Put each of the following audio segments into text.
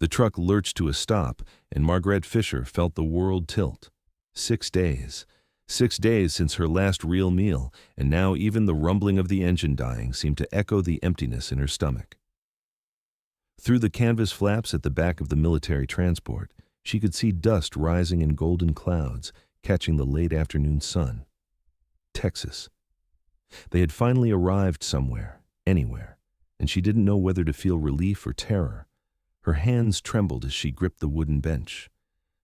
The truck lurched to a stop, and Margaret Fisher felt the world tilt. 6 days. 6 days since her last real meal, and now even the rumbling of the engine dying seemed to echo the emptiness in her stomach. Through the canvas flaps at the back of the military transport, she could see dust rising in golden clouds, catching the late afternoon sun. Texas. They had finally arrived somewhere, anywhere, and she didn't know whether to feel relief or terror. Her hands trembled as she gripped the wooden bench.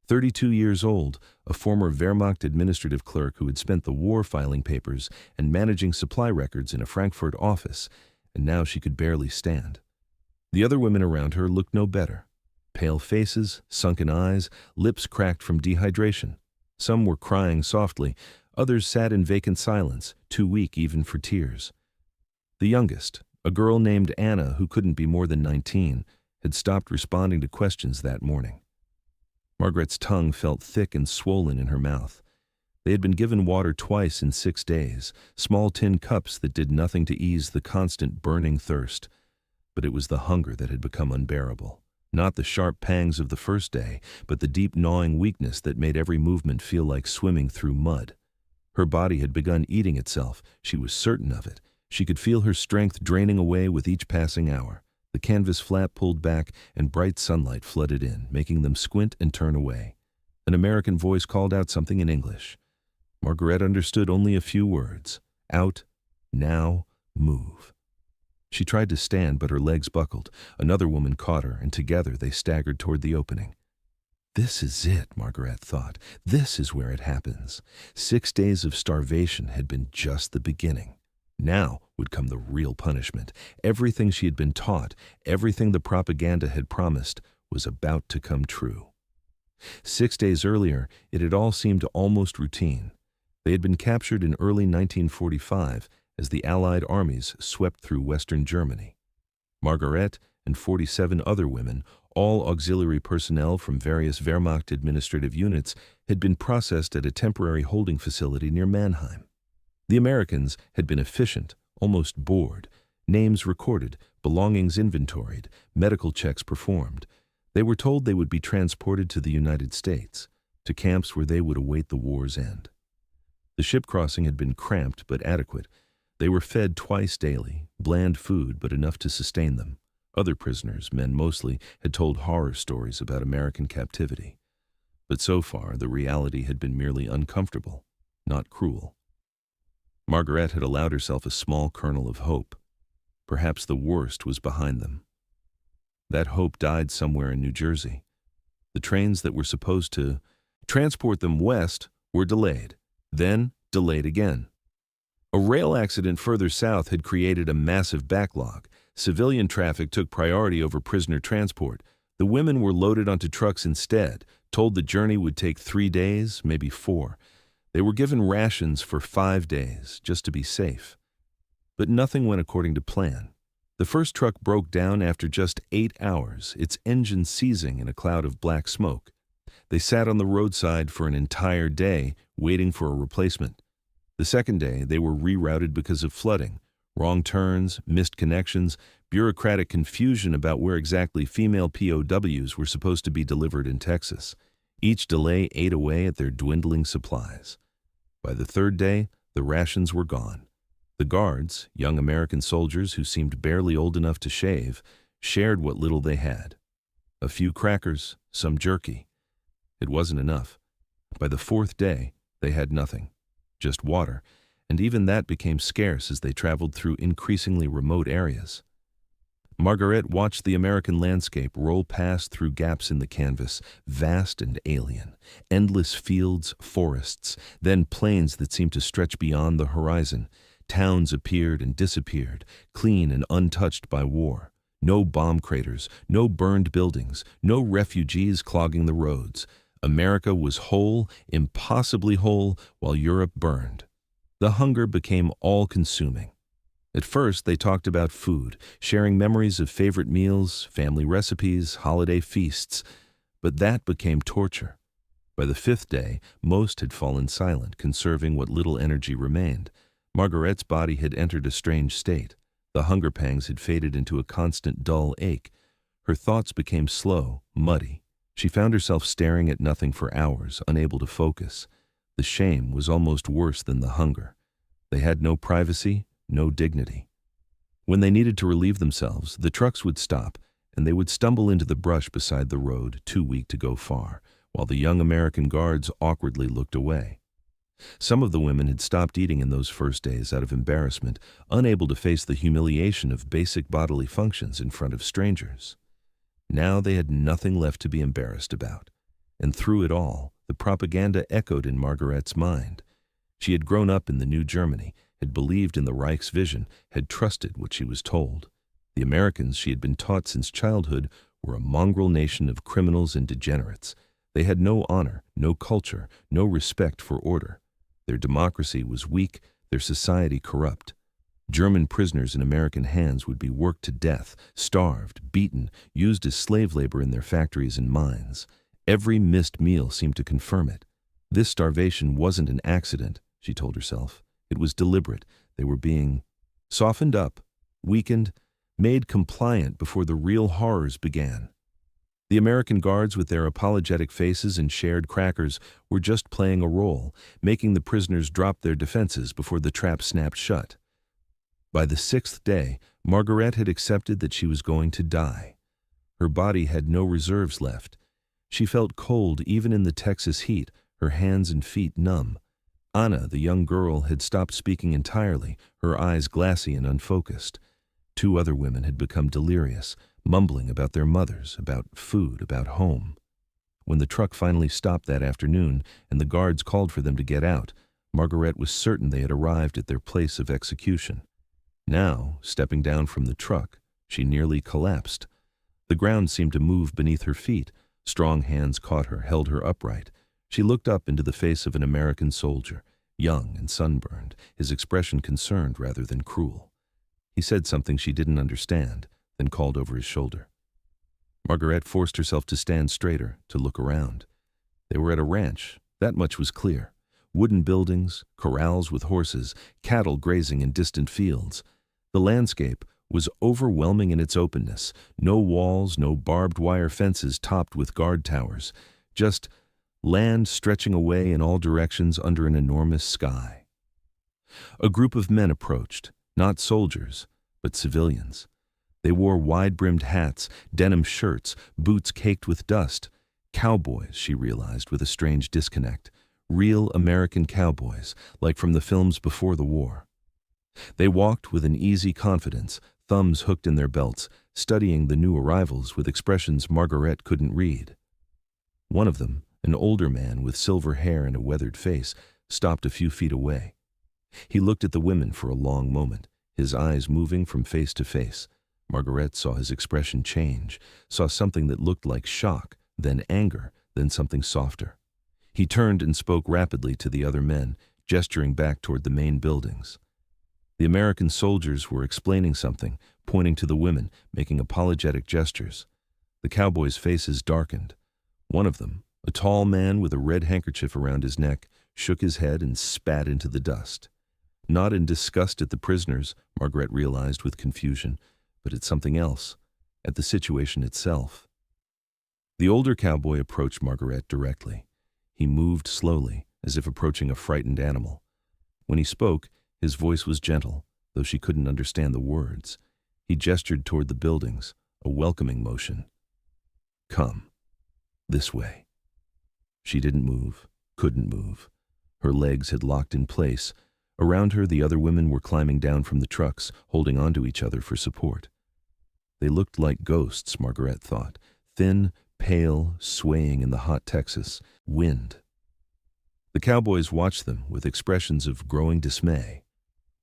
32 years old, a former Wehrmacht administrative clerk who had spent the war filing papers and managing supply records in a Frankfurt office, and now she could barely stand. The other women around her looked no better. Pale faces, sunken eyes, lips cracked from dehydration. Some were crying softly, others sat in vacant silence, too weak even for tears. The youngest, a girl named Anna who couldn't be more than 19, had stopped responding to questions that morning. Margaret's tongue felt thick and swollen in her mouth. They had been given water twice in 6 days, small tin cups that did nothing to ease the constant burning thirst. But it was the hunger that had become unbearable. Not the sharp pangs of the first day, but the deep gnawing weakness that made every movement feel like swimming through mud. Her body had begun eating itself. She was certain of it. She could feel her strength draining away with each passing hour. The canvas flap pulled back, and bright sunlight flooded in, making them squint and turn away. An American voice called out something in English. Margaret understood only a few words. Out, now, move. She tried to stand, but her legs buckled. Another woman caught her, and together they staggered toward the opening. This is it, Margaret thought. This is where it happens. 6 days of starvation had been just the beginning. Now would come the real punishment. Everything she had been taught, everything the propaganda had promised, was about to come true. 6 days earlier, it had all seemed almost routine. They had been captured in early 1945 as the Allied armies swept through Western Germany. Margaret and 47 other women, all auxiliary personnel from various Wehrmacht administrative units, had been processed at a temporary holding facility near Mannheim. The Americans had been efficient, almost bored, names recorded, belongings inventoried, medical checks performed. They were told they would be transported to the United States, to camps where they would await the war's end. The ship crossing had been cramped but adequate. They were fed twice daily, bland food but enough to sustain them. Other prisoners, men mostly, had told horror stories about American captivity. But so far, the reality had been merely uncomfortable, not cruel. Margaret had allowed herself a small kernel of hope. Perhaps the worst was behind them. That hope died somewhere in New Jersey. The trains that were supposed to transport them west were delayed, then delayed again. A rail accident further south had created a massive backlog. Civilian traffic took priority over prisoner transport. The women were loaded onto trucks instead, told the journey would take 3 days, maybe 4. They were given rations for 5 days, just to be safe. But nothing went according to plan. The first truck broke down after just 8 hours, its engine seizing in a cloud of black smoke. They sat on the roadside for an entire day, waiting for a replacement. The second day, they were rerouted because of flooding, wrong turns, missed connections, bureaucratic confusion about where exactly female POWs were supposed to be delivered in Texas. Each delay ate away at their dwindling supplies. By the third day, the rations were gone. The guards, young American soldiers who seemed barely old enough to shave, shared what little they had. A few crackers, some jerky. It wasn't enough. By the fourth day, they had nothing, just water, and even that became scarce as they traveled through increasingly remote areas. Margaret watched the American landscape roll past through gaps in the canvas, vast and alien. Endless fields, forests, then plains that seemed to stretch beyond the horizon. Towns appeared and disappeared, clean and untouched by war. No bomb craters, no burned buildings, no refugees clogging the roads. America was whole, impossibly whole, while Europe burned. The hunger became all-consuming. At first, they talked about food, sharing memories of favorite meals, family recipes, holiday feasts. But that became torture. By the fifth day, most had fallen silent, conserving what little energy remained. Margaret's body had entered a strange state. The hunger pangs had faded into a constant dull ache. Her thoughts became slow, muddy. She found herself staring at nothing for hours, unable to focus. The shame was almost worse than the hunger. They had no privacy, no dignity. When they needed to relieve themselves, the trucks would stop, and they would stumble into the brush beside the road, too weak to go far, while the young American guards awkwardly looked away. Some of the women had stopped eating in those first days out of embarrassment, unable to face the humiliation of basic bodily functions in front of strangers. Now they had nothing left to be embarrassed about, and through it all, the propaganda echoed in Margaret's mind. She had grown up in the New Germany, had believed in the Reich's vision, had trusted what she was told. The Americans she had been taught since childhood were a mongrel nation of criminals and degenerates. They had no honor, no culture, no respect for order. Their democracy was weak, their society corrupt. German prisoners in American hands would be worked to death, starved, beaten, used as slave labor in their factories and mines. Every missed meal seemed to confirm it. This starvation wasn't an accident, she told herself. It was deliberate. They were being softened up, weakened, made compliant before the real horrors began. The American guards, with their apologetic faces and shared crackers, were just playing a role, making the prisoners drop their defenses before the trap snapped shut. By the 6th day, Margaret had accepted that she was going to die. Her body had no reserves left. She felt cold even in the Texas heat, her hands and feet numb. Anna, the young girl, had stopped speaking entirely, her eyes glassy and unfocused. 2 other women had become delirious, mumbling about their mothers, about food, about home. When the truck finally stopped that afternoon and the guards called for them to get out, Margaret was certain they had arrived at their place of execution. Now, stepping down from the truck, she nearly collapsed. The ground seemed to move beneath her feet. Strong hands caught her, held her upright. She looked up into the face of an American soldier, young and sunburned, his expression concerned rather than cruel. He said something she didn't understand, then called over his shoulder. Margaret forced herself to stand straighter, to look around. They were at a ranch, that much was clear. Wooden buildings, corrals with horses, cattle grazing in distant fields. The landscape was overwhelming in its openness. No walls, no barbed wire fences topped with guard towers. Just land stretching away in all directions under an enormous sky. A group of men approached, not soldiers, but civilians. They wore wide-brimmed hats, denim shirts, boots caked with dust. Cowboys, she realized with a strange disconnect. Real American cowboys, like from the films before the war. They walked with an easy confidence, thumbs hooked in their belts, studying the new arrivals with expressions Margaret couldn't read. One of them, an older man with silver hair and a weathered face, stopped a few feet away. He looked at the women for a long moment, his eyes moving from face to face. Margaret saw his expression change, saw something that looked like shock, then anger, then something softer. He turned and spoke rapidly to the other men, gesturing back toward the main buildings. The American soldiers were explaining something, pointing to the women, making apologetic gestures. The cowboys' faces darkened. One of them, a tall man with a red handkerchief around his neck, shook his head and spat into the dust. Not in disgust at the prisoners, Margaret realized with confusion, but at something else, at the situation itself. The older cowboy approached Margaret directly. He moved slowly, as if approaching a frightened animal. When he spoke, his voice was gentle, though she couldn't understand the words. He gestured toward the buildings, a welcoming motion. "Come. This way." She didn't move, couldn't move. Her legs had locked in place. Around her, the other women were climbing down from the trucks, holding onto each other for support. They looked like ghosts, Margaret thought, thin, pale, swaying in the hot Texas wind. The cowboys watched them with expressions of growing dismay.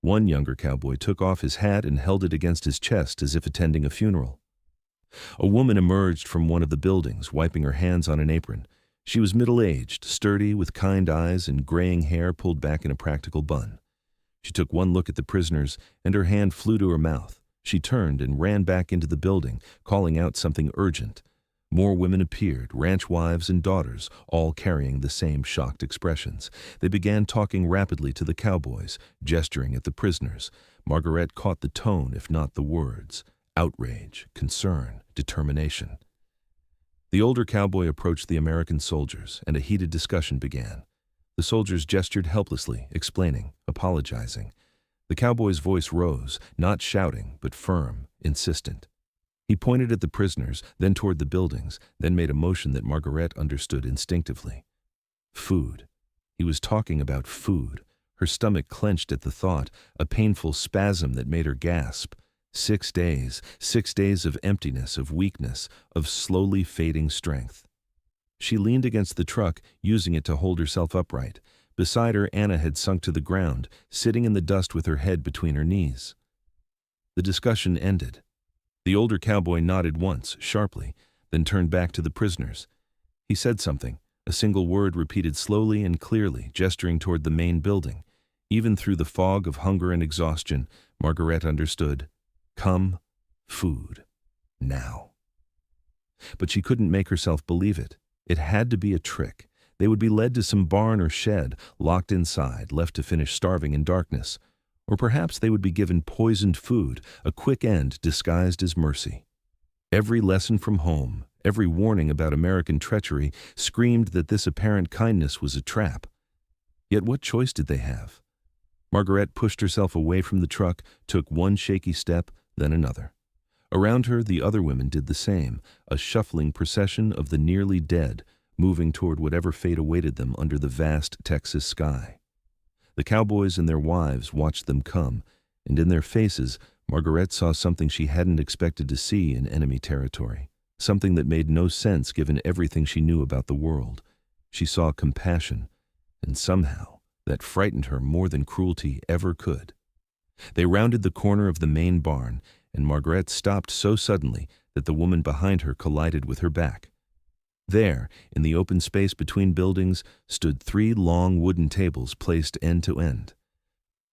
One younger cowboy took off his hat and held it against his chest as if attending a funeral. A woman emerged from one of the buildings, wiping her hands on an apron. She was middle-aged, sturdy, with kind eyes and graying hair pulled back in a practical bun. She took one look at the prisoners, and her hand flew to her mouth. She turned and ran back into the building, calling out something urgent. More women appeared, ranch wives and daughters, all carrying the same shocked expressions. They began talking rapidly to the cowboys, gesturing at the prisoners. Margaret caught the tone, if not the words. outrage, concern, determination. The older cowboy approached the American soldiers, and a heated discussion began. The soldiers gestured helplessly, explaining, apologizing. The cowboy's voice rose, not shouting, but firm, insistent. He pointed at the prisoners, then toward the buildings, then made a motion that Margaret understood instinctively. Food. He was talking about food. Her stomach clenched at the thought, a painful spasm that made her gasp. 6 days, 6 days of emptiness, of weakness, of slowly fading strength. She leaned against the truck, using it to hold herself upright. Beside her, Anna had sunk to the ground, sitting in the dust with her head between her knees. The discussion ended. The older cowboy nodded once, sharply, then turned back to the prisoners. He said something, a single word repeated slowly and clearly, gesturing toward the main building. Even through the fog of hunger and exhaustion, Margaret understood. Come, food, now. But she couldn't make herself believe it. It had to be a trick. They would be led to some barn or shed, locked inside, left to finish starving in darkness. Or perhaps they would be given poisoned food, a quick end disguised as mercy. Every lesson from home, every warning about American treachery screamed that this apparent kindness was a trap. Yet what choice did they have? Margaret pushed herself away from the truck, took one shaky step, then another. Around her, the other women did the same, a shuffling procession of the nearly dead, moving toward whatever fate awaited them under the vast Texas sky. The cowboys and their wives watched them come, and in their faces, Margaret saw something she hadn't expected to see in enemy territory, something that made no sense given everything she knew about the world. She saw compassion, and somehow that frightened her more than cruelty ever could. They rounded the corner of the main barn, and Margaret stopped so suddenly that the woman behind her collided with her back. There, in the open space between buildings, stood 3 long wooden tables placed end to end.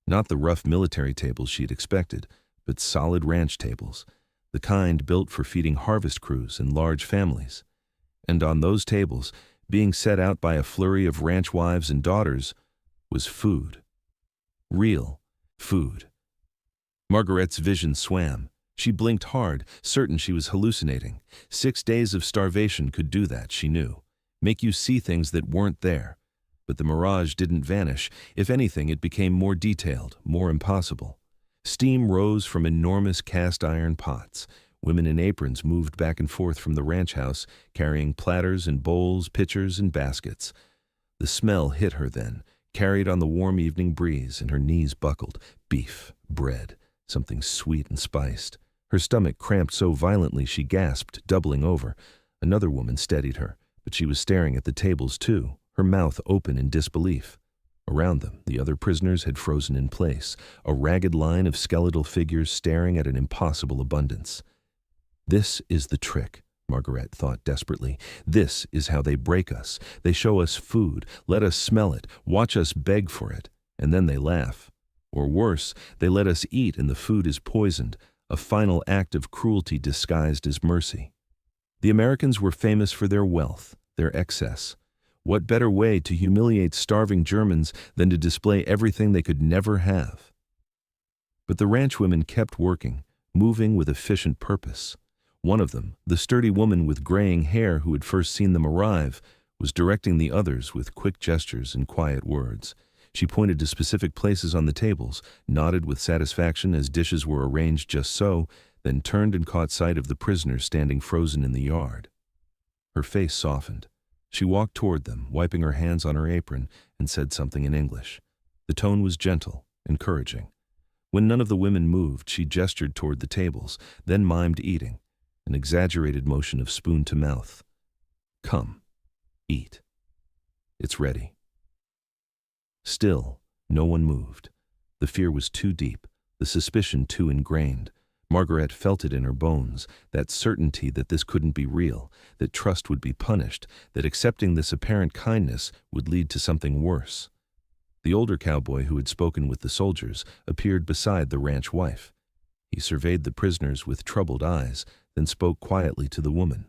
Not the rough military tables she'd expected, but solid ranch tables, the kind built for feeding harvest crews and large families. And on those tables, being set out by a flurry of ranch wives and daughters, was food. Real food. Margaret's vision swam. She blinked hard, certain she was hallucinating. 6 days of starvation could do that, she knew. Make you see things that weren't there. But the mirage didn't vanish. If anything, it became more detailed, more impossible. Steam rose from enormous cast-iron pots. Women in aprons moved back and forth from the ranch house, carrying platters and bowls, pitchers and baskets. The smell hit her then, carried on the warm evening breeze, and her knees buckled. Beef, bread, something sweet and spiced. Her stomach cramped so violently she gasped, doubling over. Another woman steadied her, but she was staring at the tables too, her mouth open in disbelief. Around them, the other prisoners had frozen in place, a ragged line of skeletal figures staring at an impossible abundance. This is the trick, Margaret thought desperately. This is how they break us. They show us food, let us smell it, watch us beg for it, and then they laugh. Or worse, they let us eat and the food is poisoned, a final act of cruelty disguised as mercy. The Americans were famous for their wealth, their excess. What better way to humiliate starving Germans than to display everything they could never have? But the ranch women kept working, moving with efficient purpose. One of them, the sturdy woman with graying hair who had first seen them arrive, was directing the others with quick gestures and quiet words. She pointed to specific places on the tables, nodded with satisfaction as dishes were arranged just so, then turned and caught sight of the prisoners standing frozen in the yard. Her face softened. She walked toward them, wiping her hands on her apron, and said something in English. The tone was gentle, encouraging. When none of the women moved, she gestured toward the tables, then mimed eating, an exaggerated motion of spoon to mouth. Come, eat. It's ready. Still, no one moved. The fear was too deep, the suspicion too ingrained. Margaret felt it in her bones, that certainty that this couldn't be real, that trust would be punished, that accepting this apparent kindness would lead to something worse. The older cowboy who had spoken with the soldiers appeared beside the ranch wife. He surveyed the prisoners with troubled eyes, then spoke quietly to the woman.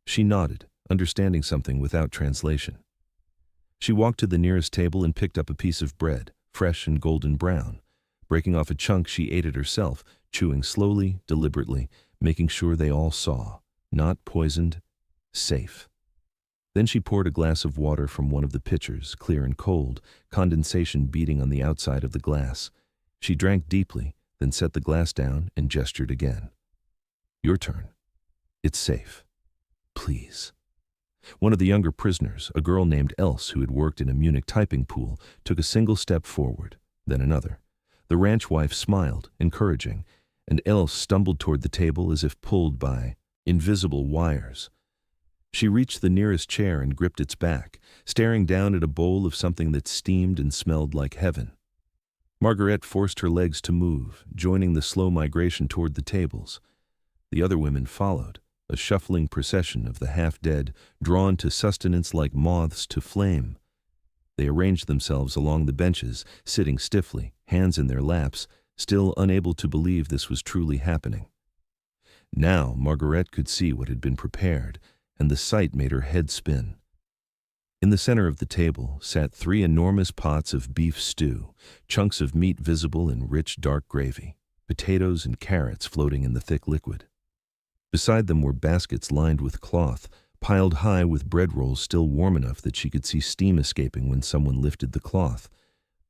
She nodded, understanding something without translation. She walked to the nearest table and picked up a piece of bread, fresh and golden brown. Breaking off a chunk, she ate it herself, chewing slowly, deliberately, making sure they all saw. Not poisoned, safe. Then she poured a glass of water from one of the pitchers, clear and cold, condensation beating on the outside of the glass. She drank deeply, then set the glass down and gestured again. Your turn. It's safe. Please. One of the younger prisoners, a girl named Else who had worked in a Munich typing pool, took a single step forward, then another. The ranch wife smiled, encouraging, and Else stumbled toward the table as if pulled by invisible wires. She reached the nearest chair and gripped its back, staring down at a bowl of something that steamed and smelled like heaven. Margaret forced her legs to move, joining the slow migration toward the tables. The other women followed, a shuffling procession of the half-dead, drawn to sustenance like moths to flame. They arranged themselves along the benches, sitting stiffly, hands in their laps, still unable to believe this was truly happening. Now Margaret could see what had been prepared, and the sight made her head spin. In the center of the table sat 3 enormous pots of beef stew, chunks of meat visible in rich dark gravy, potatoes and carrots floating in the thick liquid. Beside them were baskets lined with cloth, piled high with bread rolls still warm enough that she could see steam escaping when someone lifted the cloth.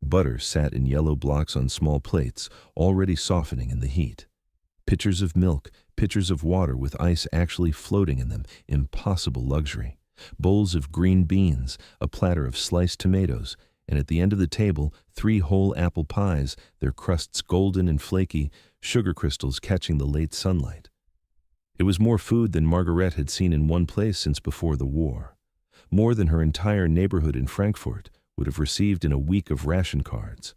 Butter sat in yellow blocks on small plates, already softening in the heat. Pitchers of milk, pitchers of water with ice actually floating in them, impossible luxury. Bowls of green beans, a platter of sliced tomatoes, and at the end of the table, 3 whole apple pies, their crusts golden and flaky, sugar crystals catching the late sunlight. It was more food than Margaret had seen in one place since before the war. More than her entire neighborhood in Frankfurt would have received in a week of ration cards.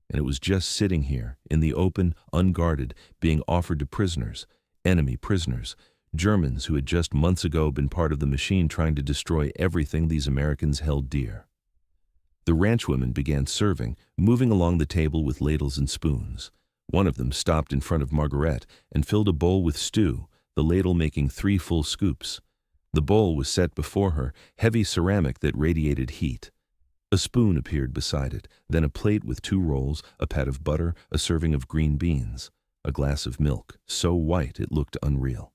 And it was just sitting here, in the open, unguarded, being offered to prisoners, enemy prisoners, Germans who had just months ago been part of the machine trying to destroy everything these Americans held dear. The ranchwomen began serving, moving along the table with ladles and spoons. One of them stopped in front of Margaret and filled a bowl with stew, the ladle making 3 full scoops. The bowl was set before her, heavy ceramic that radiated heat. A spoon appeared beside it, then a plate with 2 rolls, a pat of butter, a serving of green beans, a glass of milk, so white it looked unreal.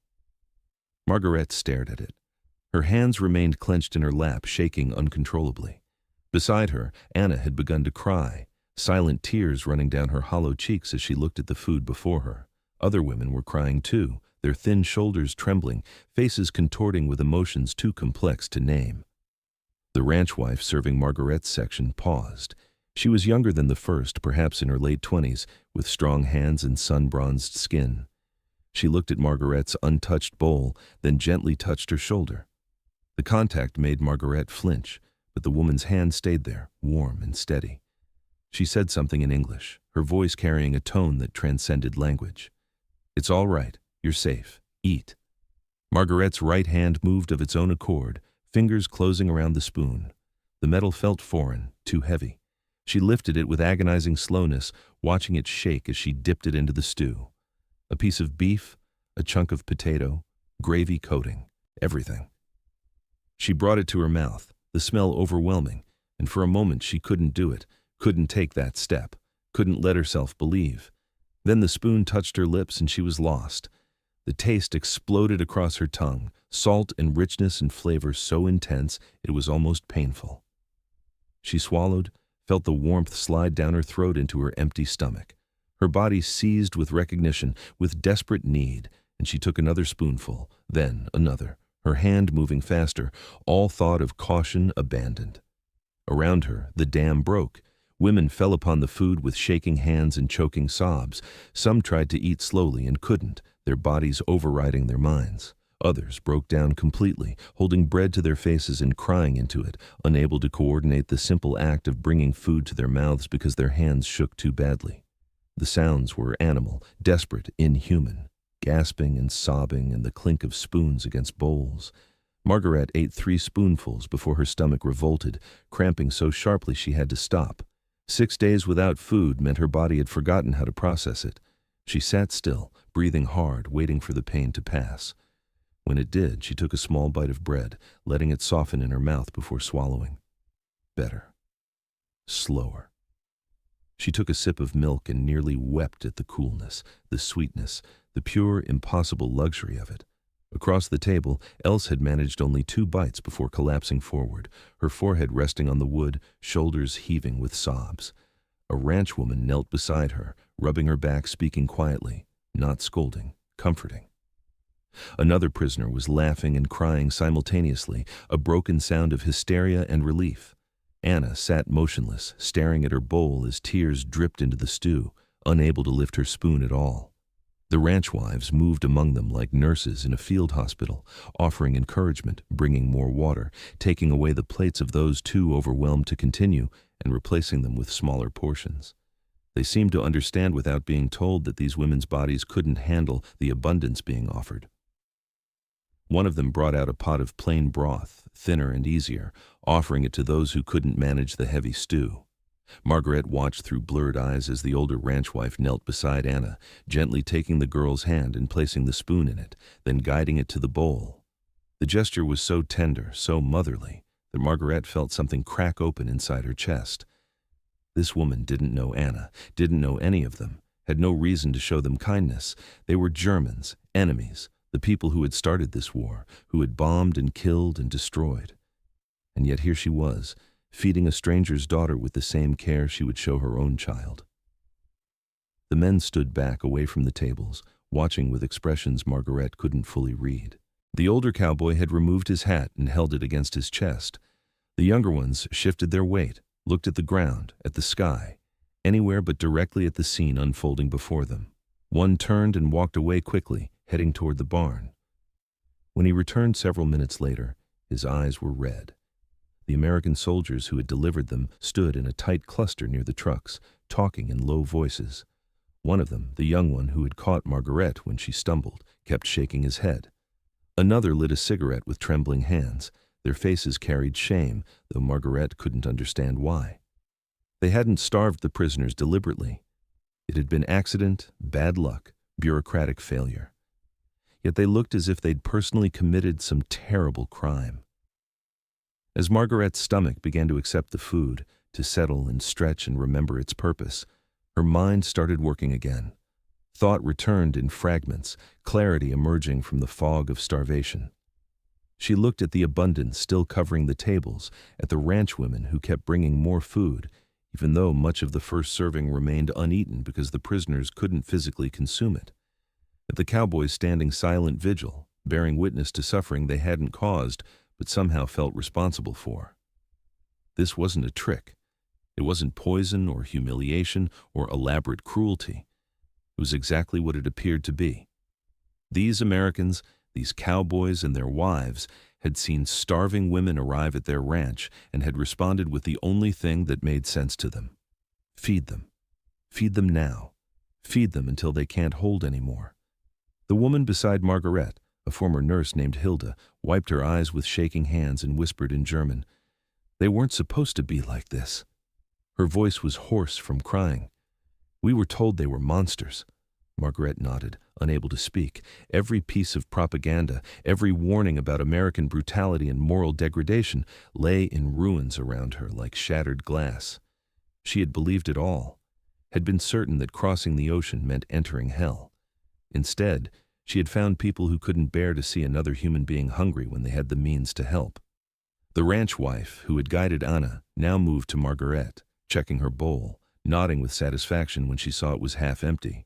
Margaret stared at it. Her hands remained clenched in her lap, shaking uncontrollably. Beside her, Anna had begun to cry, silent tears running down her hollow cheeks as she looked at the food before her. Other women were crying too, their thin shoulders trembling, faces contorting with emotions too complex to name. The ranch wife serving Margaret's section paused. She was younger than the first, perhaps in her late 20s, with strong hands and sun-bronzed skin. She looked at Margaret's untouched bowl, then gently touched her shoulder. The contact made Margaret flinch, but the woman's hand stayed there, warm and steady. She said something in English, her voice carrying a tone that transcended language. "It's all right. You're safe. Eat." Margaret's right hand moved of its own accord, fingers closing around the spoon. The metal felt foreign, too heavy. She lifted it with agonizing slowness, watching it shake as she dipped it into the stew. A piece of beef, a chunk of potato, gravy coating, everything. She brought it to her mouth, the smell overwhelming, and for a moment she couldn't do it, couldn't take that step, couldn't let herself believe. Then the spoon touched her lips and she was lost. The taste exploded across her tongue, salt and richness and flavor so intense it was almost painful. She swallowed, felt the warmth slide down her throat into her empty stomach. Her body seized with recognition, with desperate need, and she took another spoonful, then another, her hand moving faster, all thought of caution abandoned. Around her, the dam broke. Women fell upon the food with shaking hands and choking sobs. Some tried to eat slowly and couldn't, their bodies overriding their minds. Others broke down completely, holding bread to their faces and crying into it, unable to coordinate the simple act of bringing food to their mouths because their hands shook too badly. The sounds were animal, desperate, inhuman, gasping and sobbing and the clink of spoons against bowls. Margaret ate 3 spoonfuls before her stomach revolted, cramping so sharply she had to stop. 6 days without food meant her body had forgotten how to process it. She sat still, breathing hard, waiting for the pain to pass. When it did, she took a small bite of bread, letting it soften in her mouth before swallowing. Better. Slower. She took a sip of milk and nearly wept at the coolness, the sweetness, the pure, impossible luxury of it. Across the table, Else had managed only 2 bites before collapsing forward, her forehead resting on the wood, shoulders heaving with sobs. A ranchwoman knelt beside her, rubbing her back, speaking quietly, not scolding, comforting. Another prisoner was laughing and crying simultaneously, a broken sound of hysteria and relief. Anna sat motionless, staring at her bowl as tears dripped into the stew, unable to lift her spoon at all. The ranch wives moved among them like nurses in a field hospital, offering encouragement, bringing more water, taking away the plates of those too overwhelmed to continue, and replacing them with smaller portions. They seemed to understand without being told that these women's bodies couldn't handle the abundance being offered. One of them brought out a pot of plain broth, thinner and easier, offering it to those who couldn't manage the heavy stew. Margaret watched through blurred eyes as the older ranch wife knelt beside Anna, gently taking the girl's hand and placing the spoon in it, then guiding it to the bowl. The gesture was so tender, so motherly, that Margaret felt something crack open inside her chest. This woman didn't know Anna, didn't know any of them, had no reason to show them kindness. They were Germans, enemies, the people who had started this war, who had bombed and killed and destroyed. And yet here she was, feeding a stranger's daughter with the same care she would show her own child. The men stood back away from the tables, watching with expressions Margaret couldn't fully read. The older cowboy had removed his hat and held it against his chest. The younger ones shifted their weight, looked at the ground, at the sky, anywhere but directly at the scene unfolding before them. One turned and walked away quickly, heading toward the barn. When he returned several minutes later, his eyes were red. The American soldiers who had delivered them stood in a tight cluster near the trucks, talking in low voices. One of them, the young one who had caught Margaret when she stumbled, kept shaking his head. Another lit a cigarette with trembling hands. Their faces carried shame, though Margaret couldn't understand why. They hadn't starved the prisoners deliberately. It had been accident, bad luck, bureaucratic failure. Yet they looked as if they'd personally committed some terrible crime. As Margaret's stomach began to accept the food, to settle and stretch and remember its purpose, her mind started working again. Thought returned in fragments, clarity emerging from the fog of starvation. She looked at the abundance still covering the tables, at the ranch women who kept bringing more food, even though much of the first serving remained uneaten because the prisoners couldn't physically consume it. At the cowboys standing silent vigil, bearing witness to suffering they hadn't caused, but somehow felt responsible for. This wasn't a trick. It wasn't poison or humiliation or elaborate cruelty. It was exactly what it appeared to be. These Americans, these cowboys and their wives, had seen starving women arrive at their ranch and had responded with the only thing that made sense to them. Feed them. Feed them now. Feed them until they can't hold anymore. The woman beside Margaret, a former nurse named Hilda, wiped her eyes with shaking hands and whispered in German, "They weren't supposed to be like this." Her voice was hoarse from crying. "We were told they were monsters." Margaret nodded, unable to speak. Every piece of propaganda, every warning about American brutality and moral degradation lay in ruins around her like shattered glass. She had believed it all, had been certain that crossing the ocean meant entering hell. Instead, she had found people who couldn't bear to see another human being hungry when they had the means to help. The ranch wife, who had guided Anna, now moved to Margaret, checking her bowl, nodding with satisfaction when she saw it was half empty.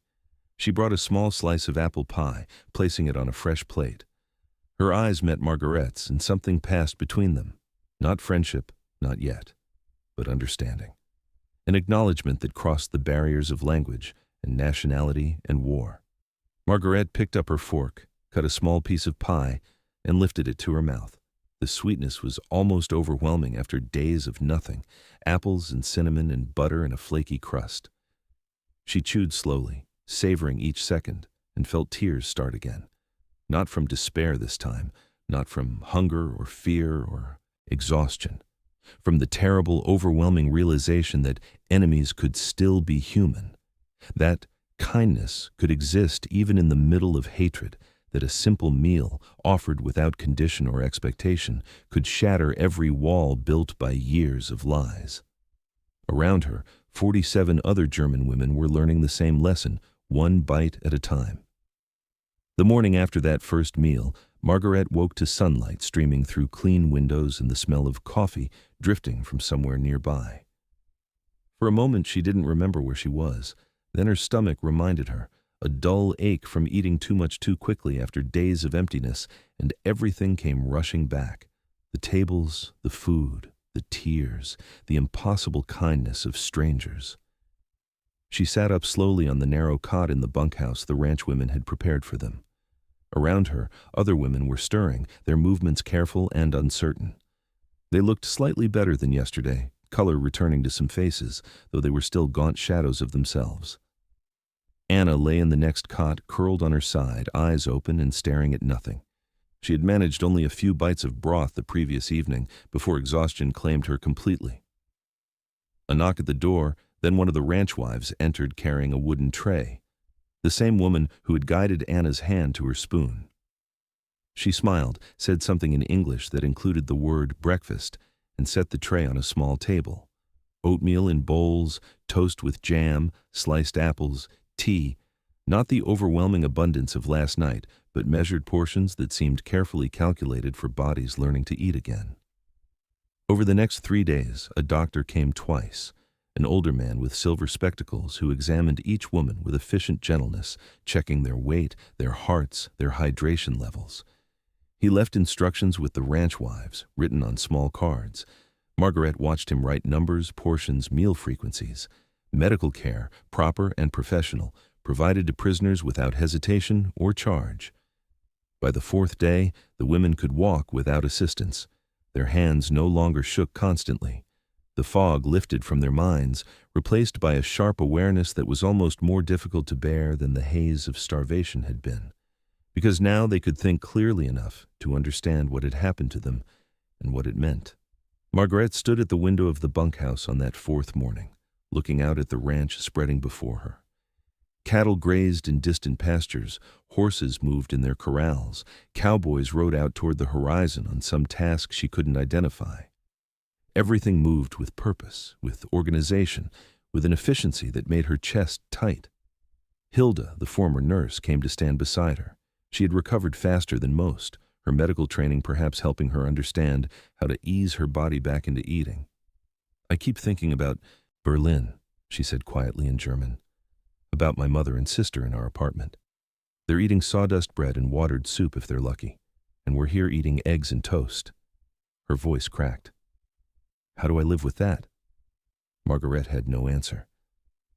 She brought a small slice of apple pie, placing it on a fresh plate. Her eyes met Margaret's, and something passed between them. Not friendship, not yet, but understanding. An acknowledgement that crossed the barriers of language and nationality and war. Margaret picked up her fork, cut a small piece of pie, and lifted it to her mouth. The sweetness was almost overwhelming after days of nothing, apples and cinnamon and butter and a flaky crust. She chewed slowly, savoring each second, and felt tears start again. Not from despair this time, not from hunger or fear or exhaustion. From the terrible, overwhelming realization that enemies could still be human. That kindness could exist even in the middle of hatred, that a simple meal, offered without condition or expectation, could shatter every wall built by years of lies. Around her, 47 other German women were learning the same lesson, one bite at a time. The morning after that first meal, Margaret woke to sunlight streaming through clean windows and the smell of coffee drifting from somewhere nearby. For a moment she didn't remember where she was. Then her stomach reminded her, a dull ache from eating too much too quickly after days of emptiness, and everything came rushing back. The tables, the food, the tears, the impossible kindness of strangers. She sat up slowly on the narrow cot in the bunkhouse the ranch women had prepared for them. Around her, other women were stirring, their movements careful and uncertain. They looked slightly better than yesterday, color returning to some faces, though they were still gaunt shadows of themselves. Anna lay in the next cot, curled on her side, eyes open and staring at nothing. She had managed only a few bites of broth the previous evening before exhaustion claimed her completely. A knock at the door, then one of the ranch wives entered carrying a wooden tray, the same woman who had guided Anna's hand to her spoon. She smiled, said something in English that included the word breakfast, and set the tray on a small table. Oatmeal in bowls, toast with jam, sliced apples, tea, not the overwhelming abundance of last night, but measured portions that seemed carefully calculated for bodies learning to eat again. Over the next 3 days, a doctor came twice, an older man with silver spectacles who examined each woman with efficient gentleness, checking their weight, their hearts, their hydration levels. He left instructions with the ranch wives, written on small cards. Margaret watched him write numbers, portions, meal frequencies. Medical care, proper and professional, provided to prisoners without hesitation or charge. By the 4th day, the women could walk without assistance. Their hands no longer shook constantly. The fog lifted from their minds, replaced by a sharp awareness that was almost more difficult to bear than the haze of starvation had been, because now they could think clearly enough to understand what had happened to them and what it meant. Margaret stood at the window of the bunkhouse on that 4th morning, looking out at the ranch spreading before her. Cattle grazed in distant pastures, horses moved in their corrals, cowboys rode out toward the horizon on some task she couldn't identify. Everything moved with purpose, with organization, with an efficiency that made her chest tight. Hilda, the former nurse, came to stand beside her. She had recovered faster than most, her medical training perhaps helping her understand how to ease her body back into eating. "I keep thinking about Berlin," she said quietly in German, "about my mother and sister in our apartment. They're eating sawdust bread and watered soup if they're lucky, and we're here eating eggs and toast." Her voice cracked. "How do I live with that?" Margaret had no answer.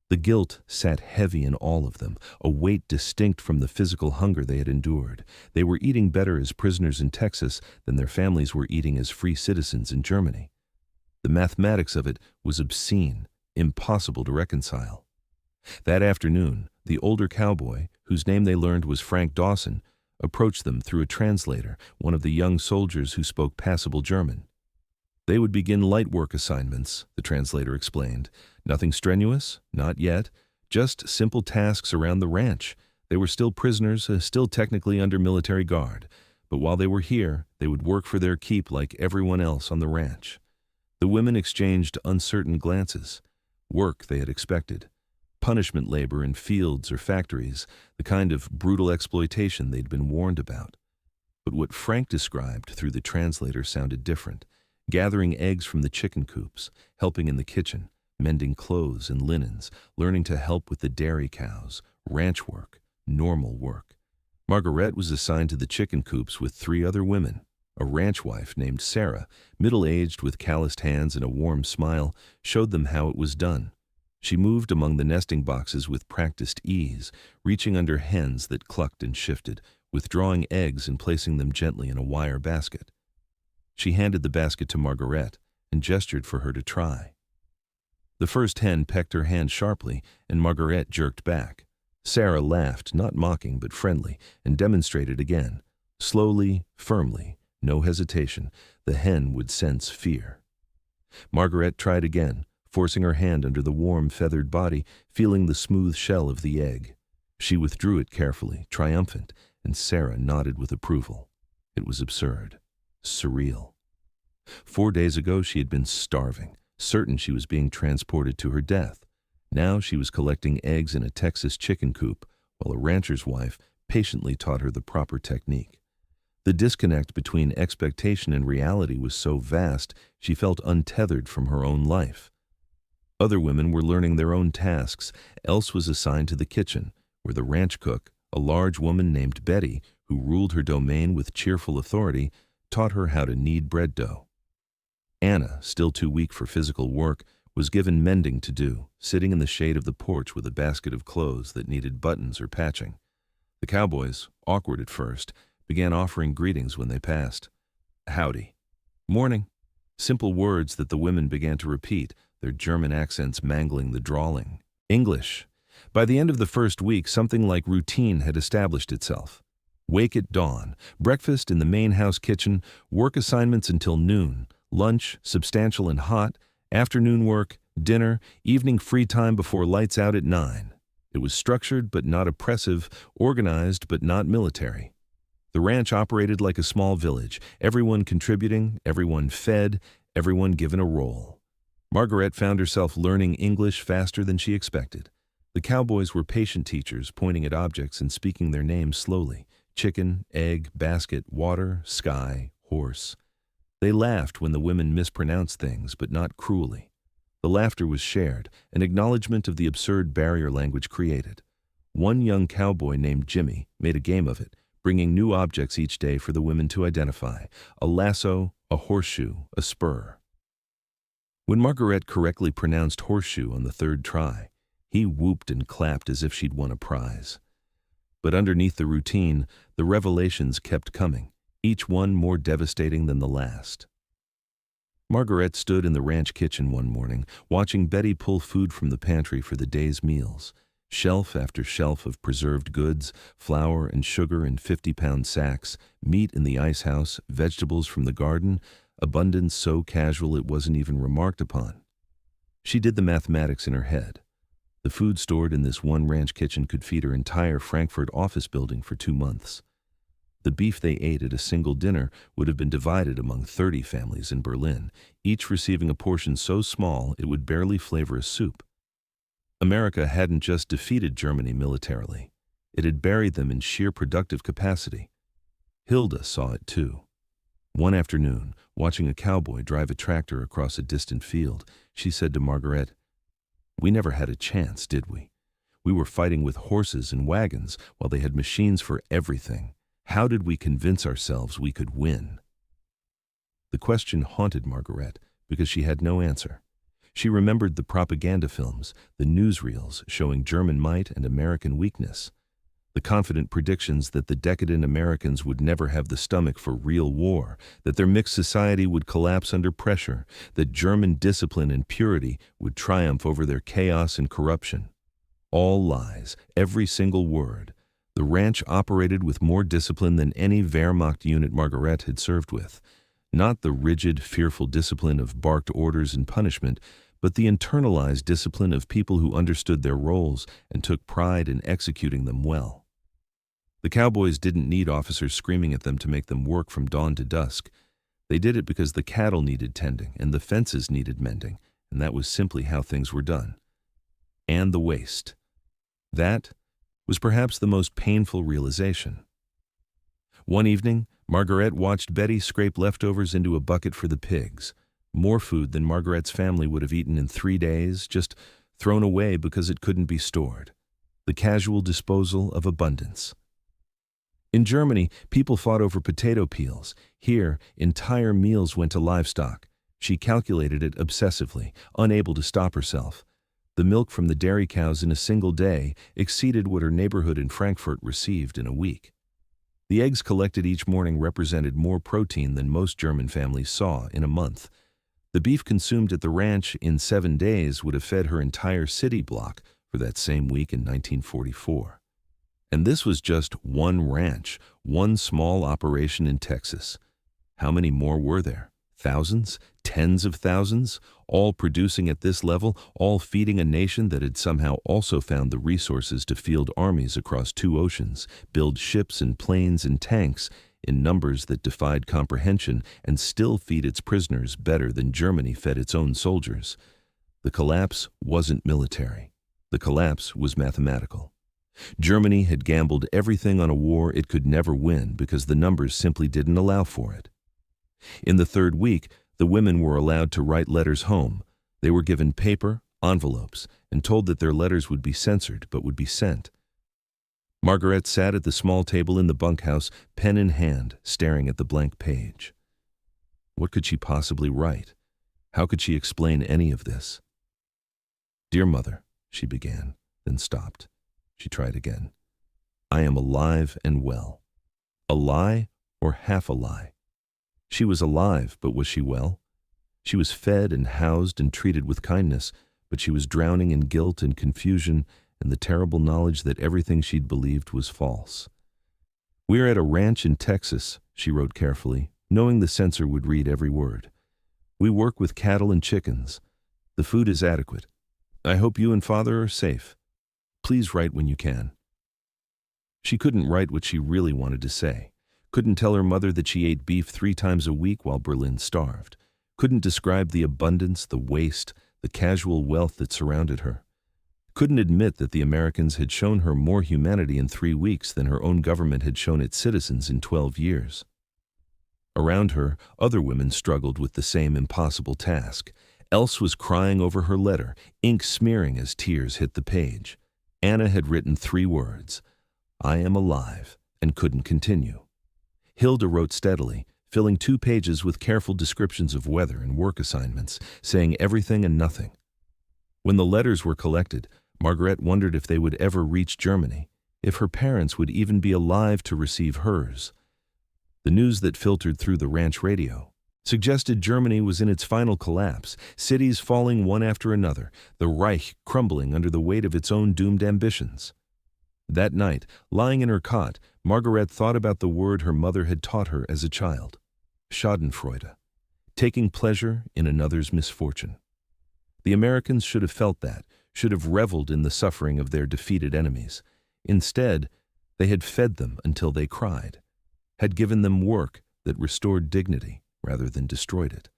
The guilt sat heavy in all of them, a weight distinct from the physical hunger they had endured. They were eating better as prisoners in Texas than their families were eating as free citizens in Germany. The mathematics of it was obscene, impossible to reconcile. That afternoon, the older cowboy, whose name they learned was Frank Dawson, approached them through a translator, one of the young soldiers who spoke passable German. They would begin light work assignments, the translator explained. Nothing strenuous, not yet, just simple tasks around the ranch. They were still prisoners, still technically under military guard, but while they were here, they would work for their keep like everyone else on the ranch. The women exchanged uncertain glances. Work they had expected. Punishment labor in fields or factories, the kind of brutal exploitation they'd been warned about. But what Frank described through the translator sounded different. Gathering eggs from the chicken coops, helping in the kitchen, mending clothes and linens, learning to help with the dairy cows, ranch work, normal work. Margaret was assigned to the chicken coops with 3 other women. A ranch wife named Sarah, middle-aged with calloused hands and a warm smile, showed them how it was done. She moved among the nesting boxes with practiced ease, reaching under hens that clucked and shifted, withdrawing eggs and placing them gently in a wire basket. She handed the basket to Margaret and gestured for her to try. The first hen pecked her hand sharply, and Margaret jerked back. Sarah laughed, not mocking but friendly, and demonstrated again. Slowly, firmly, no hesitation, the hen would sense fear. Margaret tried again, forcing her hand under the warm, feathered body, feeling the smooth shell of the egg. She withdrew it carefully, triumphant, and Sarah nodded with approval. It was absurd. Surreal. 4 days ago she had been starving, certain she was being transported to her death. Now she was collecting eggs in a Texas chicken coop, while a rancher's wife patiently taught her the proper technique. The disconnect between expectation and reality was so vast she felt untethered from her own life. Other women were learning their own tasks. Else was assigned to the kitchen, where the ranch cook, a large woman named Betty, who ruled her domain with cheerful authority, taught her how to knead bread dough. Anna, still too weak for physical work, was given mending to do, sitting in the shade of the porch with a basket of clothes that needed buttons or patching. The cowboys, awkward at first, began offering greetings when they passed. Howdy. Morning. Simple words that the women began to repeat, their German accents mangling the drawling. English. By the end of the first week, something like routine had established itself. Wake at dawn, breakfast in the main house kitchen, work assignments until noon, lunch, substantial and hot, afternoon work, dinner, evening free time before lights out at 9. It was structured but not oppressive, organized but not military. The ranch operated like a small village, everyone contributing, everyone fed, everyone given a role. Margaret found herself learning English faster than she expected. The cowboys were patient teachers, pointing at objects and speaking their names slowly: chicken, egg, basket, water, sky, horse. They laughed when the women mispronounced things, but not cruelly. The laughter was shared, an acknowledgement of the absurd barrier language created. One young cowboy named Jimmy made a game of it, bringing new objects each day for the women to identify: a lasso, a horseshoe, a spur. When Margaret correctly pronounced horseshoe on the third try, he whooped and clapped as if she'd won a prize. But underneath the routine, the revelations kept coming, each one more devastating than the last. Margaret stood in the ranch kitchen one morning, watching Betty pull food from the pantry for the day's meals. Shelf after shelf of preserved goods, flour and sugar in 50-pound sacks, meat in the ice house, vegetables from the garden, abundance so casual it wasn't even remarked upon. She did the mathematics in her head. The food stored in this one ranch kitchen could feed her entire Frankfurt office building for 2 months. The beef they ate at a single dinner would have been divided among 30 families in Berlin, each receiving a portion so small it would barely flavor a soup. America hadn't just defeated Germany militarily. It had buried them in sheer productive capacity. Hilda saw it too. One afternoon, watching a cowboy drive a tractor across a distant field, she said to Margaret, "We never had a chance, did we? We were fighting with horses and wagons while they had machines for everything. How did we convince ourselves we could win?" The question haunted Margaret because she had no answer. She remembered the propaganda films, the newsreels showing German might and American weakness, the confident predictions that the decadent Americans would never have the stomach for real war, that their mixed society would collapse under pressure, that German discipline and purity would triumph over their chaos and corruption. All lies, every single word. The ranch operated with more discipline than any Wehrmacht unit Margaret had served with. Not the rigid, fearful discipline of barked orders and punishment, but the internalized discipline of people who understood their roles and took pride in executing them well. The cowboys didn't need officers screaming at them to make them work from dawn to dusk. They did it because the cattle needed tending and the fences needed mending, and that was simply how things were done. And the waste. That was perhaps the most painful realization. One evening, Margaret watched Betty scrape leftovers into a bucket for the pigs. More food than Margaret's family would have eaten in 3 days, just thrown away because it couldn't be stored. The casual disposal of abundance. In Germany, people fought over potato peels. Here, entire meals went to livestock. She calculated it obsessively, unable to stop herself. The milk from the dairy cows in a single day exceeded what her neighborhood in Frankfurt received in a week. The eggs collected each morning represented more protein than most German families saw in a month. The beef consumed at the ranch in 7 days would have fed her entire city block for that same week in 1944. And this was just one ranch, one small operation in Texas. How many more were there? Thousands? Tens of thousands? All producing at this level, all feeding a nation that had somehow also found the resources to field armies across 2 oceans, build ships and planes and tanks in numbers that defied comprehension, and still feed its prisoners better than Germany fed its own soldiers. The collapse wasn't military. The collapse was mathematical. Germany had gambled everything on a war it could never win because the numbers simply didn't allow for it. In the third week, the women were allowed to write letters home. They were given paper, envelopes, and told that their letters would be censored but would be sent. Margaret sat at the small table in the bunkhouse, pen in hand, staring at the blank page. What could she possibly write? How could she explain any of this? "Dear Mother," she began, then stopped. She tried again. "I am alive and well." A lie or half a lie? She was alive, but was she well? She was fed and housed and treated with kindness, but she was drowning in guilt and confusion and the terrible knowledge that everything she'd believed was false. "We're at a ranch in Texas," she wrote carefully, knowing the censor would read every word. "We work with cattle and chickens. The food is adequate. I hope you and Father are safe. Please write when you can." She couldn't write what she really wanted to say. Couldn't tell her mother that she ate beef 3 times a week while Berlin starved. Couldn't describe the abundance, the waste, the casual wealth that surrounded her. Couldn't admit that the Americans had shown her more humanity in 3 weeks than her own government had shown its citizens in 12 years. Around her, other women struggled with the same impossible task. Else was crying over her letter, ink smearing as tears hit the page. Anna had written 3 words, "I am alive," and couldn't continue. Hilda wrote steadily, filling 2 pages with careful descriptions of weather and work assignments, saying everything and nothing. When the letters were collected, Margaret wondered if they would ever reach Germany, if her parents would even be alive to receive hers. The news that filtered through the ranch radio suggested Germany was in its final collapse, cities falling one after another, the Reich crumbling under the weight of its own doomed ambitions. That night, lying in her cot, Margaret thought about the word her mother had taught her as a child, Schadenfreude, taking pleasure in another's misfortune. The Americans should have felt that, should have reveled in the suffering of their defeated enemies. Instead, they had fed them until they cried, had given them work that restored dignity rather than destroyed it,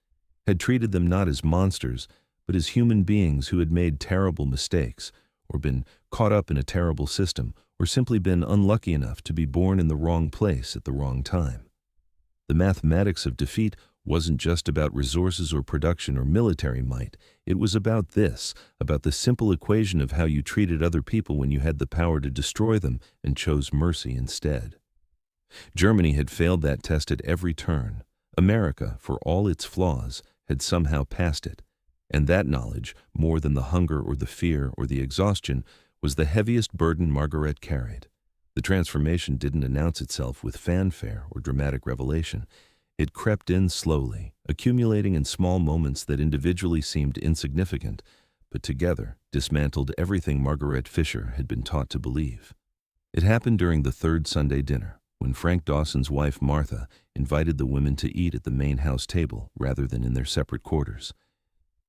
had treated them not as monsters, but as human beings who had made terrible mistakes, or been caught up in a terrible system, or simply been unlucky enough to be born in the wrong place at the wrong time. The mathematics of defeat wasn't just about resources or production or military might. It was about this, about the simple equation of how you treated other people when you had the power to destroy them and chose mercy instead. Germany had failed that test at every turn. America, for all its flaws, had somehow passed it. And that knowledge, more than the hunger or the fear or the exhaustion, was the heaviest burden Margaret carried. The transformation didn't announce itself with fanfare or dramatic revelation. It crept in slowly, accumulating in small moments that individually seemed insignificant, but together dismantled everything Margaret Fisher had been taught to believe. It happened during the 3rd Sunday dinner, when Frank Dawson's wife Martha invited the women to eat at the main house table rather than in their separate quarters.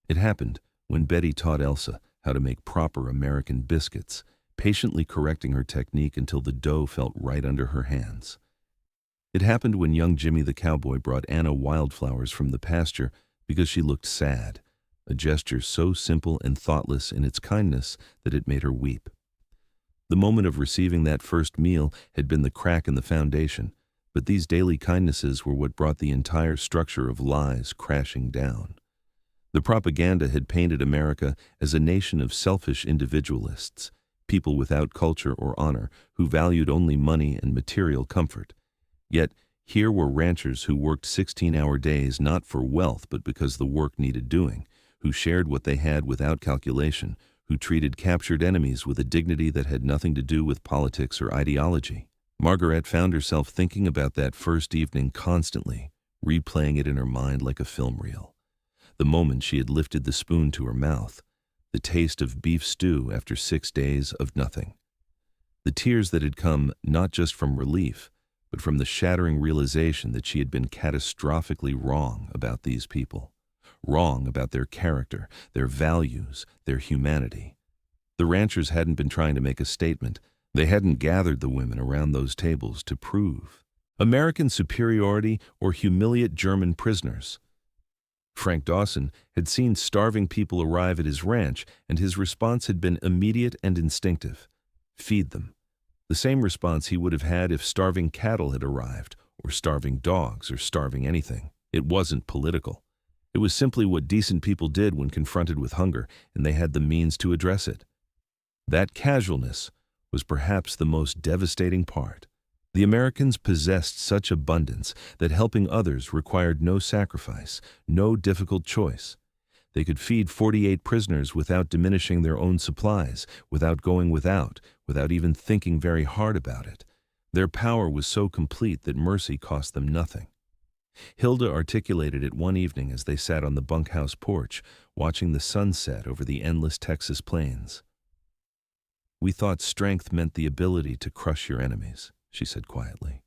It happened when Betty taught Elsa how to make proper American biscuits, patiently correcting her technique until the dough felt right under her hands. It happened when young Jimmy the cowboy brought Anna wildflowers from the pasture because she looked sad, a gesture so simple and thoughtless in its kindness that it made her weep. The moment of receiving that first meal had been the crack in the foundation, but these daily kindnesses were what brought the entire structure of lies crashing down. The propaganda had painted America as a nation of selfish individualists, people without culture or honor, who valued only money and material comfort. Yet, here were ranchers who worked 16-hour days not for wealth but because the work needed doing, who shared what they had without calculation, who treated captured enemies with a dignity that had nothing to do with politics or ideology. Margaret found herself thinking about that first evening constantly, replaying it in her mind like a film reel. The moment she had lifted the spoon to her mouth, the taste of beef stew after 6 days of nothing. The tears that had come not just from relief, but from the shattering realization that she had been catastrophically wrong about these people, wrong about their character, their values, their humanity. The ranchers hadn't been trying to make a statement. They hadn't gathered the women around those tables to prove American superiority or humiliate German prisoners. Frank Dawson had seen starving people arrive at his ranch, and his response had been immediate and instinctive. Feed them. The same response he would have had if starving cattle had arrived, or starving dogs, or starving anything. It wasn't political. It was simply what decent people did when confronted with hunger, and they had the means to address it. That casualness was perhaps the most devastating part. The Americans possessed such abundance that helping others required no sacrifice, no difficult choice. They could feed 48 prisoners without diminishing their own supplies, without going without even thinking very hard about it. Their power was so complete that mercy cost them nothing. Hilda articulated it one evening as they sat on the bunkhouse porch, watching the sunset over the endless Texas plains. "We thought strength meant the ability to crush your enemies," she said quietly.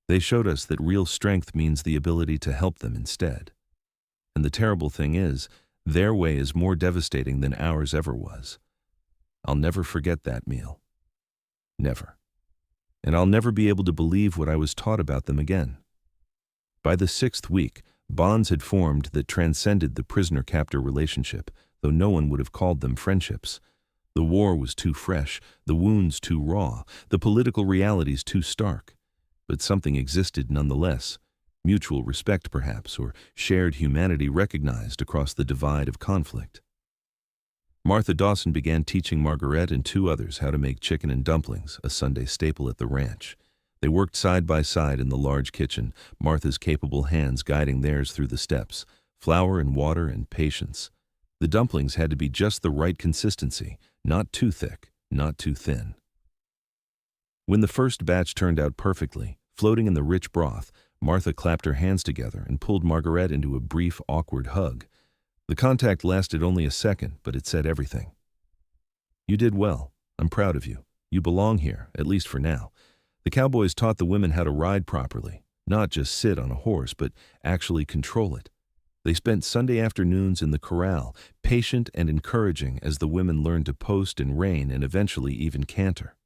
"They showed us that real strength means the ability to help them instead. And the terrible thing is, their way is more devastating than ours ever was. I'll never forget that meal. Never. And I'll never be able to believe what I was taught about them again." By the 6th week, bonds had formed that transcended the prisoner-captor relationship, though no one would have called them friendships. The war was too fresh, the wounds too raw, the political realities too stark. But something existed nonetheless, mutual respect perhaps, or shared humanity recognized across the divide of conflict. Martha Dawson began teaching Margaret and 2 others how to make chicken and dumplings, a Sunday staple at the ranch. They worked side by side in the large kitchen, Martha's capable hands guiding theirs through the steps, flour and water and patience. The dumplings had to be just the right consistency, not too thick, not too thin. When the first batch turned out perfectly, floating in the rich broth, Martha clapped her hands together and pulled Margaret into a brief, awkward hug. The contact lasted only a second, but it said everything. "You did well. I'm proud of you. You belong here, at least for now. The cowboys taught the women how to ride properly, not just sit on a horse, but actually control it. They spent Sunday afternoons in the corral, patient and encouraging as the women learned to post and rein and eventually even canter."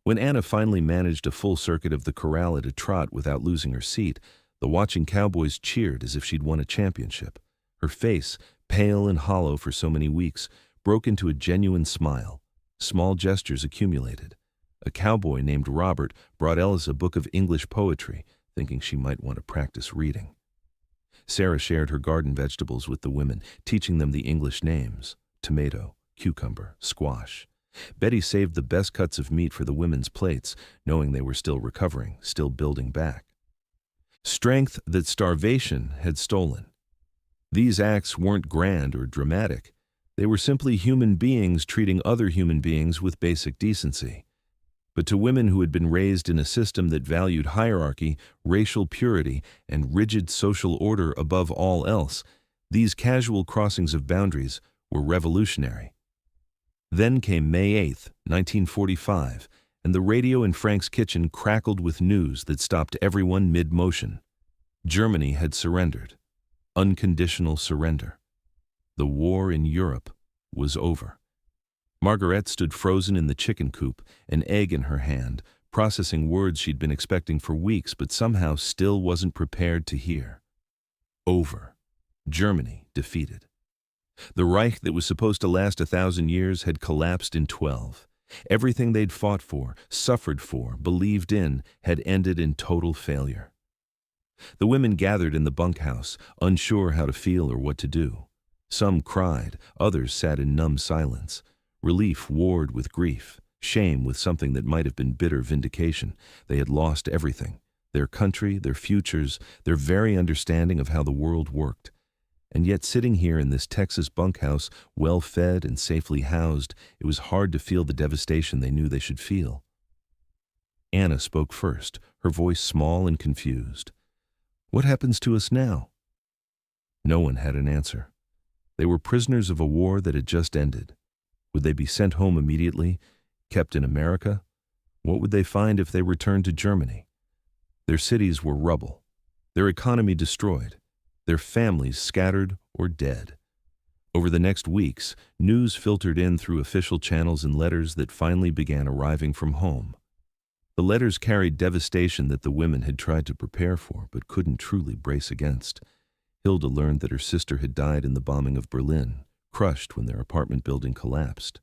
When Anna finally managed a full circuit of the corral at a trot without losing her seat, the watching cowboys cheered as if she'd won a championship. Her face, pale and hollow for so many weeks, broke into a genuine smile. Small gestures accumulated. A cowboy named Robert brought Ellis a book of English poetry, thinking she might want to practice reading. Sarah shared her garden vegetables with the women, teaching them the English names: tomato, cucumber, squash. Betty saved the best cuts of meat for the women's plates, knowing they were still recovering, still building back. Strength that starvation had stolen. These acts weren't grand or dramatic. They were simply human beings treating other human beings with basic decency. But to women who had been raised in a system that valued hierarchy, racial purity, and rigid social order above all else, these casual crossings of boundaries were revolutionary. Then came May 8, 1945, and the radio in Frank's kitchen crackled with news that stopped everyone mid-motion. Germany had surrendered. Unconditional surrender. The war in Europe was over. Margaret stood frozen in the chicken coop, an egg in her hand, processing words she'd been expecting for weeks but somehow still wasn't prepared to hear. Over. Germany defeated. The Reich that was supposed to last 1,000 years had collapsed in 12. Everything they'd fought for, suffered for, believed in, had ended in total failure. The women gathered in the bunkhouse, unsure how to feel or what to do. Some cried, others sat in numb silence. Relief warred with grief, shame with something that might have been bitter vindication. They had lost everything: their country, their futures, their very understanding of how the world worked. And yet sitting here in this Texas bunkhouse, well-fed and safely housed, it was hard to feel the devastation they knew they should feel. Anna spoke first, her voice small and confused. "What happens to us now?" No one had an answer. They were prisoners of a war that had just ended. Would they be sent home immediately, kept in America? What would they find if they returned to Germany? Their cities were rubble, their economy destroyed, their families scattered or dead. Over the next weeks, news filtered in through official channels and letters that finally began arriving from home. The letters carried devastation that the women had tried to prepare for but couldn't truly brace against. Hilda learned that her sister had died in the bombing of Berlin, crushed when their apartment building collapsed.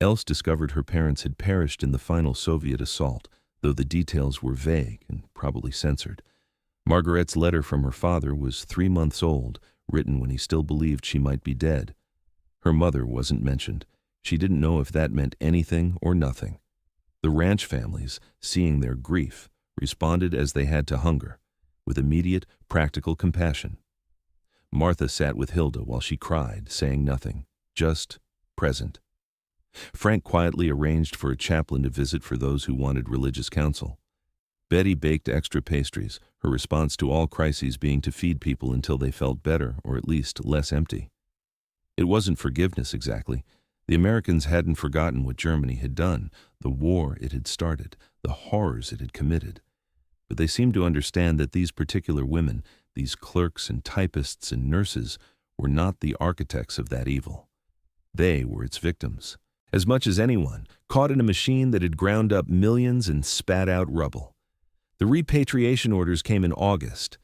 Else discovered her parents had perished in the final Soviet assault, though the details were vague and probably censored. Margaret's letter from her father was 3 months old, written when he still believed she might be dead. Her mother wasn't mentioned. She didn't know if that meant anything or nothing. The ranch families, seeing their grief, responded as they had to hunger, with immediate, practical compassion. Martha sat with Hilda while she cried, saying nothing, just present. Frank quietly arranged for a chaplain to visit for those who wanted religious counsel. Betty baked extra pastries, her response to all crises being to feed people until they felt better, or at least less empty. It wasn't forgiveness exactly. The Americans hadn't forgotten what Germany had done, the war it had started, the horrors it had committed. But they seemed to understand that these particular women, these clerks and typists and nurses, were not the architects of that evil. They were its victims. As much as anyone, caught in a machine that had ground up millions and spat out rubble. The repatriation orders came in August.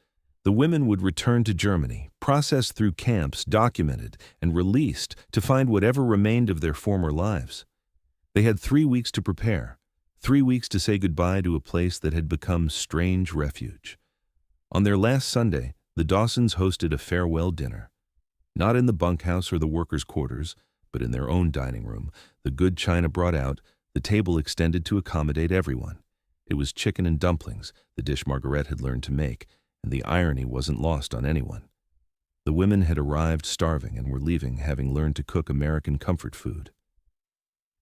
The women would return to Germany, processed through camps, documented, and released to find whatever remained of their former lives. They had 3 weeks to prepare, 3 weeks to say goodbye to a place that had become strange refuge. On their last Sunday, the Dawsons hosted a farewell dinner. Not in the bunkhouse or the workers' quarters, but in their own dining room, the good china brought out, the table extended to accommodate everyone. It was chicken and dumplings, the dish Margaret had learned to make, and the irony wasn't lost on anyone. The women had arrived starving and were leaving having learned to cook American comfort food.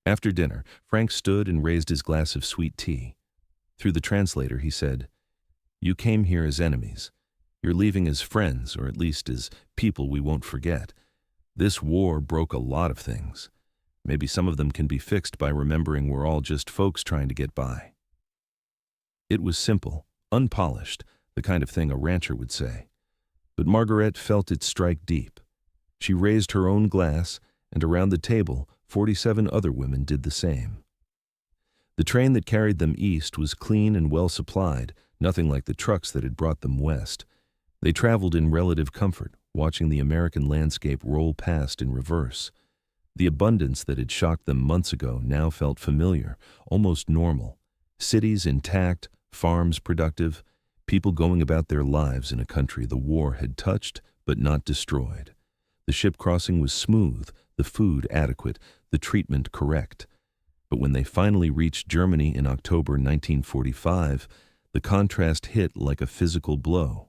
After dinner, Frank stood and raised his glass of sweet tea. Through the translator, he said, "You came here as enemies. You're leaving as friends, or at least as people we won't forget. This war broke a lot of things. Maybe some of them can be fixed by remembering we're all just folks trying to get by." It was simple, unpolished, the kind of thing a rancher would say. But Margaret felt it strike deep. She raised her own glass, and around the table, 47 other women did the same. The train that carried them east was clean and well supplied, nothing like the trucks that had brought them west. They traveled in relative comfort, watching the American landscape roll past in reverse. The abundance that had shocked them months ago now felt familiar, almost normal. Cities intact, farms productive, people going about their lives in a country the war had touched but not destroyed. The ship crossing was smooth, the food adequate, the treatment correct. But when they finally reached Germany in October 1945, the contrast hit like a physical blow.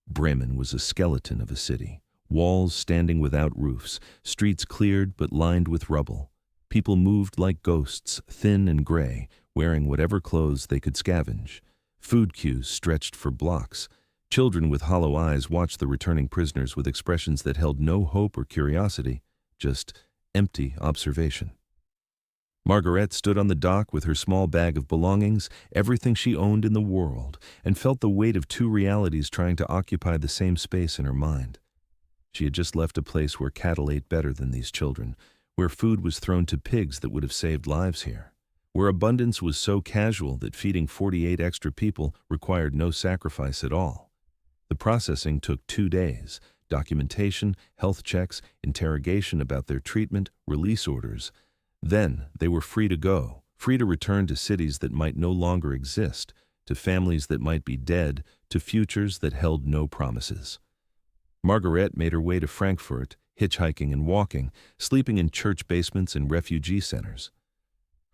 Bremen was a skeleton of a city, walls standing without roofs, streets cleared but lined with rubble. People moved like ghosts, thin and gray, wearing whatever clothes they could scavenge. Food queues stretched for blocks. Children with hollow eyes watched the returning prisoners with expressions that held no hope or curiosity, just empty observation. Margaret stood on the dock with her small bag of belongings, everything she owned in the world, and felt the weight of two realities trying to occupy the same space in her mind. She had just left a place where cattle ate better than these children, where food was thrown to pigs that would have saved lives here, where abundance was so casual that feeding 48 extra people required no sacrifice at all. The processing took 2 days, documentation, health checks, interrogation about their treatment, release orders. Then they were free to go, free to return to cities that might no longer exist, to families that might be dead, to futures that held no promises. Margaret made her way to Frankfurt, hitchhiking and walking, sleeping in church basements and refugee centers.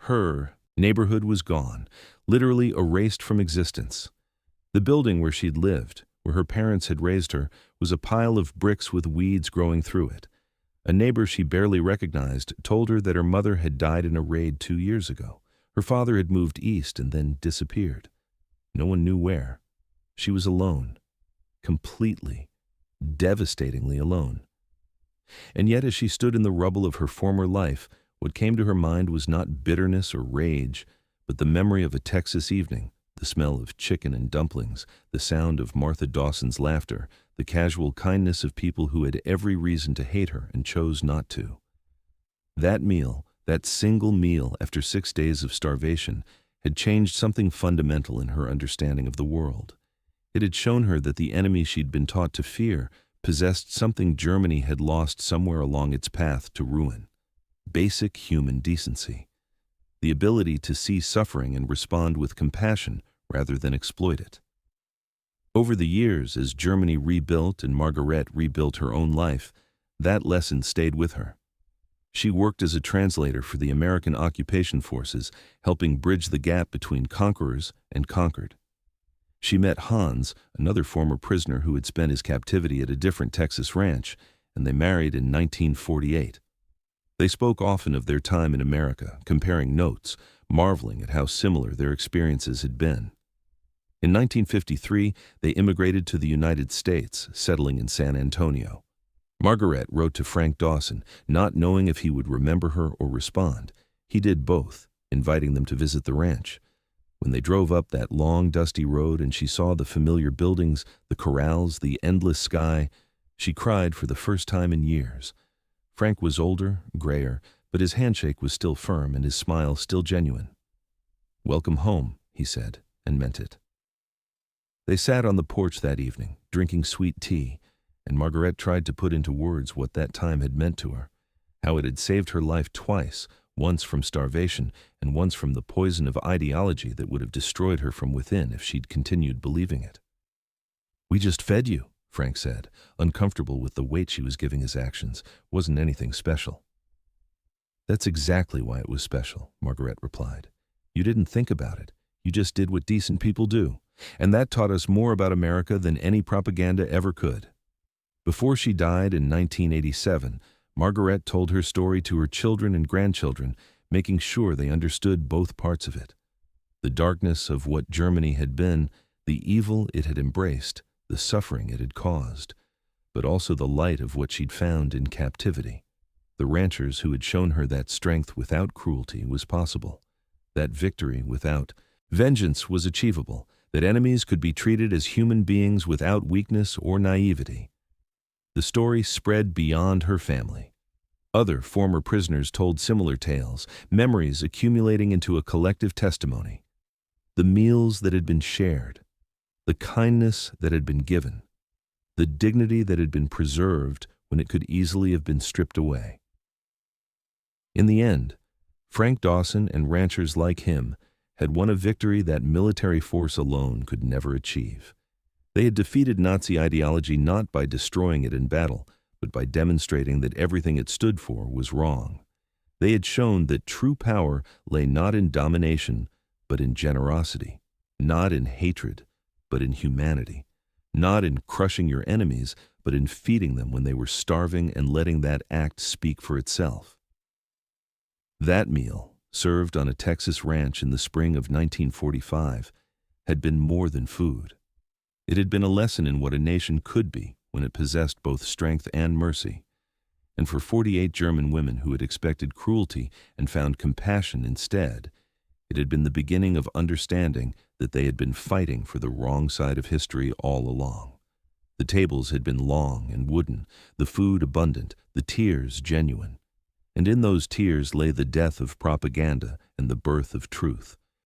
Her neighborhood was gone, literally erased from existence. The building where she'd lived, where her parents had raised her, was a pile of bricks with weeds growing through it. A neighbor she barely recognized told her that her mother had died in a raid 2 years ago. Her father had moved east and then disappeared. No one knew where. She was alone, completely, devastatingly alone. And yet as she stood in the rubble of her former life, what came to her mind was not bitterness or rage, but the memory of a Texas evening, the smell of chicken and dumplings, the sound of Martha Dawson's laughter, the casual kindness of people who had every reason to hate her and chose not to. That meal, that single meal after 6 days of starvation, had changed something fundamental in her understanding of the world. It had shown her that the enemy she'd been taught to fear possessed something Germany had lost somewhere along its path to ruin: basic human decency, the ability to see suffering and respond with compassion rather than exploit it. Over the years, as Germany rebuilt and Margaret rebuilt her own life, that lesson stayed with her. She worked as a translator for the American occupation forces, helping bridge the gap between conquerors and conquered. She met Hans, another former prisoner who had spent his captivity at a different Texas ranch, and they married in 1948. They spoke often of their time in America, comparing notes, marveling at how similar their experiences had been. In 1953, they immigrated to the United States, settling in San Antonio. Margaret wrote to Frank Dawson, not knowing if he would remember her or respond. He did both, inviting them to visit the ranch. When they drove up that long, dusty road and she saw the familiar buildings, the corrals, the endless sky, she cried for the first time in years. Frank was older, grayer, but his handshake was still firm and his smile still genuine. "Welcome home," he said, and meant it. They sat on the porch that evening, drinking sweet tea, and Margaret tried to put into words what that time had meant to her, how it had saved her life twice, once from starvation and once from the poison of ideology that would have destroyed her from within if she'd continued believing it. "We just fed you," Frank said, uncomfortable with the weight she was giving his actions. "Wasn't anything special." "That's exactly why it was special," Margaret replied. "You didn't think about it. You just did what decent people do. And that taught us more about America than any propaganda ever could." Before she died in 1987, Margaret told her story to her children and grandchildren, making sure they understood both parts of it: the darkness of what Germany had been, the evil it had embraced, the suffering it had caused, but also the light of what she'd found in captivity. The ranchers who had shown her that strength without cruelty was possible, that victory without vengeance was achievable, that enemies could be treated as human beings without weakness or naivety. The story spread beyond her family. Other former prisoners told similar tales, memories accumulating into a collective testimony. The meals that had been shared, the kindness that had been given, the dignity that had been preserved when it could easily have been stripped away. In the end, Frank Dawson and ranchers like him had won a victory that military force alone could never achieve. They had defeated Nazi ideology not by destroying it in battle, but by demonstrating that everything it stood for was wrong. They had shown that true power lay not in domination, but in generosity, not in hatred, but in humanity, not in crushing your enemies, but in feeding them when they were starving and letting that act speak for itself. That meal, served on a Texas ranch in the spring of 1945, had been more than food. It had been a lesson in what a nation could be when it possessed both strength and mercy. And for 48 German women who had expected cruelty and found compassion instead, it had been the beginning of understanding that they had been fighting for the wrong side of history all along. The tables had been long and wooden, the food abundant, the tears genuine. And in those tears lay the death of propaganda and the birth of truth.